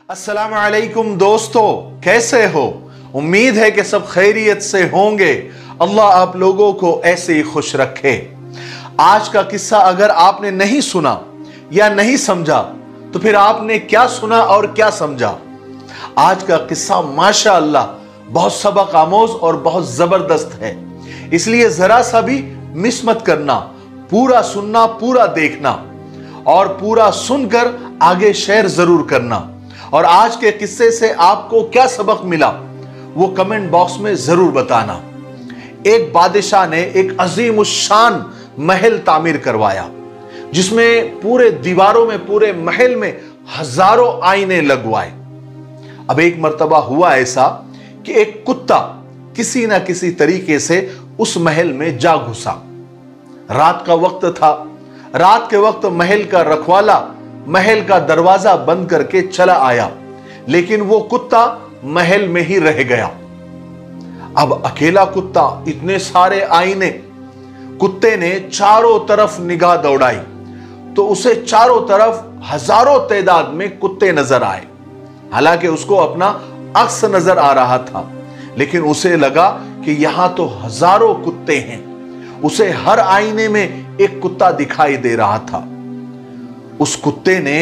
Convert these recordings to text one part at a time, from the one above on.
अस्सलाम वालेकुम दोस्तों, कैसे हो? उम्मीद है कि सब खैरियत से होंगे। अल्लाह आप लोगों को ऐसे ही खुश रखे। आज का किस्सा अगर आपने नहीं सुना या नहीं समझा तो फिर आपने क्या सुना और क्या समझा? आज का किस्सा माशाअल्लाह बहुत सबक आमोज और बहुत जबरदस्त है, इसलिए जरा सा भी मिस मत करना, पूरा सुनना, पूरा देखना और पूरा सुनकर आगे शेयर जरूर करना। और आज के किस्से से आपको क्या सबक मिला वो कमेंट बॉक्स में जरूर बताना। एक बादशाह ने एक अजीम शान महल तामीर करवाया, जिसमें पूरे दीवारों में, पूरे महल में हजारों आईने लगवाए। अब एक मर्तबा हुआ ऐसा कि एक कुत्ता किसी ना किसी तरीके से उस महल में जा घुसा। रात का वक्त था। रात के वक्त महल का रखवाला महल का दरवाजा बंद करके चला आया, लेकिन वो कुत्ता महल में ही रह गया। अब अकेला कुत्ता, इतने सारे आईने। कुत्ते ने चारों तरफ निगाह दौड़ाई तो उसे चारों तरफ हजारों तादाद में कुत्ते नजर आए। हालांकि उसको अपना अक्स नजर आ रहा था, लेकिन उसे लगा कि यहां तो हजारों कुत्ते हैं। उसे हर आईने में एक कुत्ता दिखाई दे रहा था। उस कुत्ते ने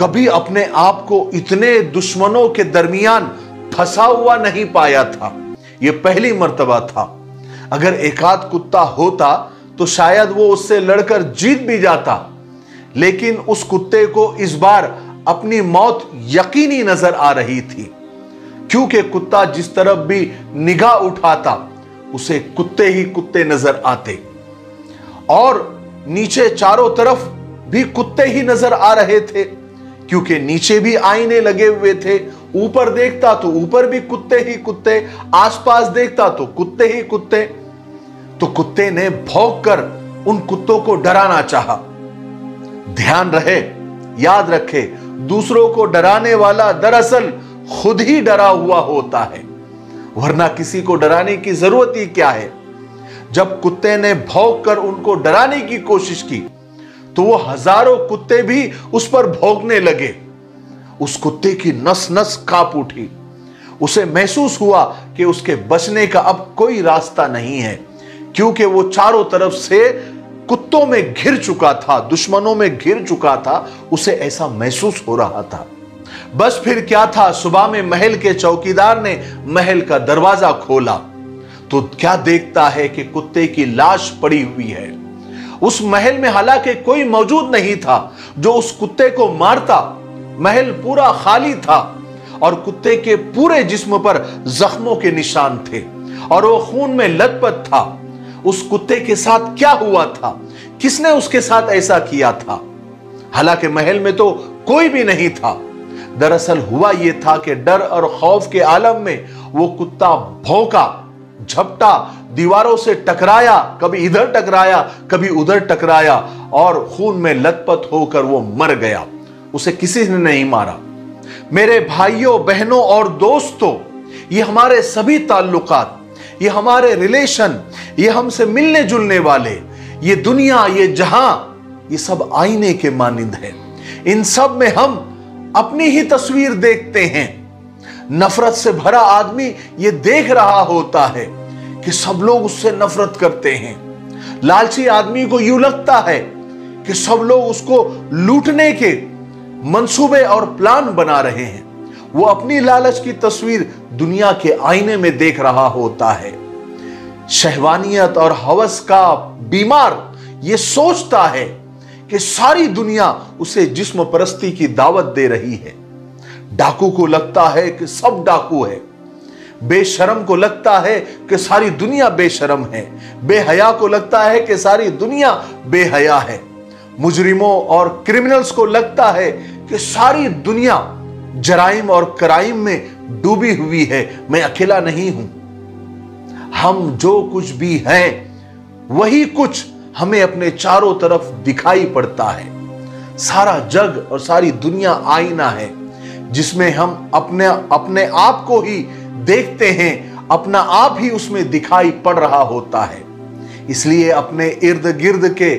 कभी अपने आप को इतने दुश्मनों के दरमियान फंसा हुआ नहीं पाया था। यह पहली मर्तबा था। अगर एकाध कुत्ता होता तो शायद वो उससे लड़कर जीत भी जाता, लेकिन उस कुत्ते को इस बार अपनी मौत यकीनी नजर आ रही थी, क्योंकि कुत्ता जिस तरफ भी निगाह उठाता उसे कुत्ते ही कुत्ते नजर आते और नीचे चारों तरफ भी कुत्ते ही नजर आ रहे थे, क्योंकि नीचे भी आईने लगे हुए थे। ऊपर देखता तो ऊपर भी कुत्ते ही कुत्ते, आसपास देखता तो कुत्ते ही कुत्ते। तो कुत्ते ने भौंककर उन कुत्तों को डराना चाहा। ध्यान रहे, याद रखे, दूसरों को डराने वाला दरअसल खुद ही डरा हुआ होता है, वरना किसी को डराने की जरूरत ही क्या है। जब कुत्ते ने भौंककर उनको डराने की कोशिश की तो वो हजारों कुत्ते भी उस पर भौंकने लगे। उस कुत्ते की नस नस कांप उठी। उसे महसूस हुआ कि उसके बचने का अब कोई रास्ता नहीं है, क्योंकि वो चारों तरफ से कुत्तों में घिर चुका था, दुश्मनों में घिर चुका था। उसे ऐसा महसूस हो रहा था। बस फिर क्या था, सुबह में महल के चौकीदार ने महल का दरवाजा खोला तो क्या देखता है कि कुत्ते की लाश पड़ी हुई है। उस महल में हालांकि कोई मौजूद नहीं था जो उस कुत्ते को मारता। महल पूरा खाली था और कुत्ते के पूरे जिस्म पर जख्मों के निशान थे और वो खून में लथपथ था। उस कुत्ते के साथ क्या हुआ था? किसने उसके साथ ऐसा किया था? हालांकि महल में तो कोई भी नहीं था। दरअसल हुआ यह था कि डर और खौफ के आलम में वो कुत्ता भौंका, झपटा, दीवारों से टकराया, कभी इधर टकराया, कभी उधर टकराया और खून में लथपथ होकर वो मर गया। उसे किसी ने नहीं मारा। मेरे भाइयों, बहनों और दोस्तों, ये हमारे सभी ताल्लुकात, ये हमारे रिलेशन, ये हमसे मिलने जुलने वाले, ये दुनिया, ये जहां, ये सब आईने के मानिंद है। इन सब में हम अपनी ही तस्वीर देखते हैं। नफरत से भरा आदमी ये देख रहा होता है कि सब लोग उससे नफरत करते हैं। लालची आदमी को यूं लगता है कि सब लोग उसको लूटने के मंसूबे और प्लान बना रहे हैं। वो अपनी लालच की तस्वीर दुनिया के आईने में देख रहा होता है। शहवानियत और हवस का बीमार ये सोचता है कि सारी दुनिया उसे जिस्म परस्ती की दावत दे रही है। डाकू को लगता है कि सब डाकू है। बेशरम को लगता है कि सारी दुनिया बेशरम है। बेहया को लगता है कि सारी दुनिया बेहया है। मुजरिमों और क्रिमिनल्स को लगता है कि सारी दुनिया जराइम और क्राइम में डूबी हुई है, मैं अकेला नहीं हूं। हम जो कुछ भी हैं वही कुछ हमें अपने चारों तरफ दिखाई पड़ता है। सारा जग और सारी दुनिया आईना है, जिसमें हम अपने आप को ही देखते हैं, अपना आप ही उसमें दिखाई पड़ रहा होता है। इसलिए अपने इर्द गिर्द के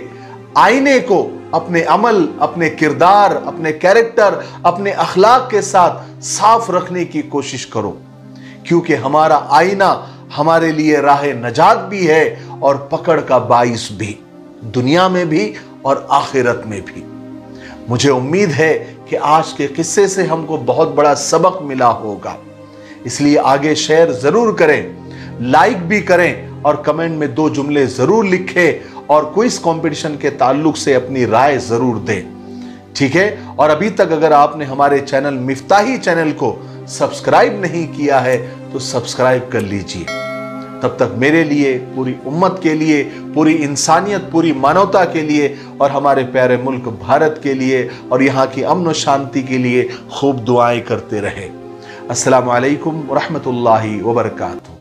आईने को अपने अमल, अपने किरदार, अपने कैरेक्टर, अपने अखलाक के साथ साफ रखने की कोशिश करो, क्योंकि हमारा आईना हमारे लिए राह नजात भी है और पकड़ का बाइस भी, दुनिया में भी और आखिरत में भी। मुझे उम्मीद है कि आज के किस्से से हमको बहुत बड़ा सबक मिला होगा, इसलिए आगे शेयर जरूर करें, लाइक भी करें और कमेंट में 2 जुमले जरूर लिखें और क्विज कंपटीशन के ताल्लुक से अपनी राय जरूर दें, ठीक है। और अभी तक अगर आपने हमारे चैनल मिफ्ताही चैनल को सब्सक्राइब नहीं किया है तो सब्सक्राइब कर लीजिए। तब तक मेरे लिए, पूरी उम्मत के लिए, पूरी इंसानियत, पूरी मानवता के लिए और हमारे प्यारे मुल्क भारत के लिए और यहाँ की अमन और शांति के लिए खूब दुआएं करते रहे। अस्सलामु अलैकुम व रहमतुल्लाहि व बरकातहू।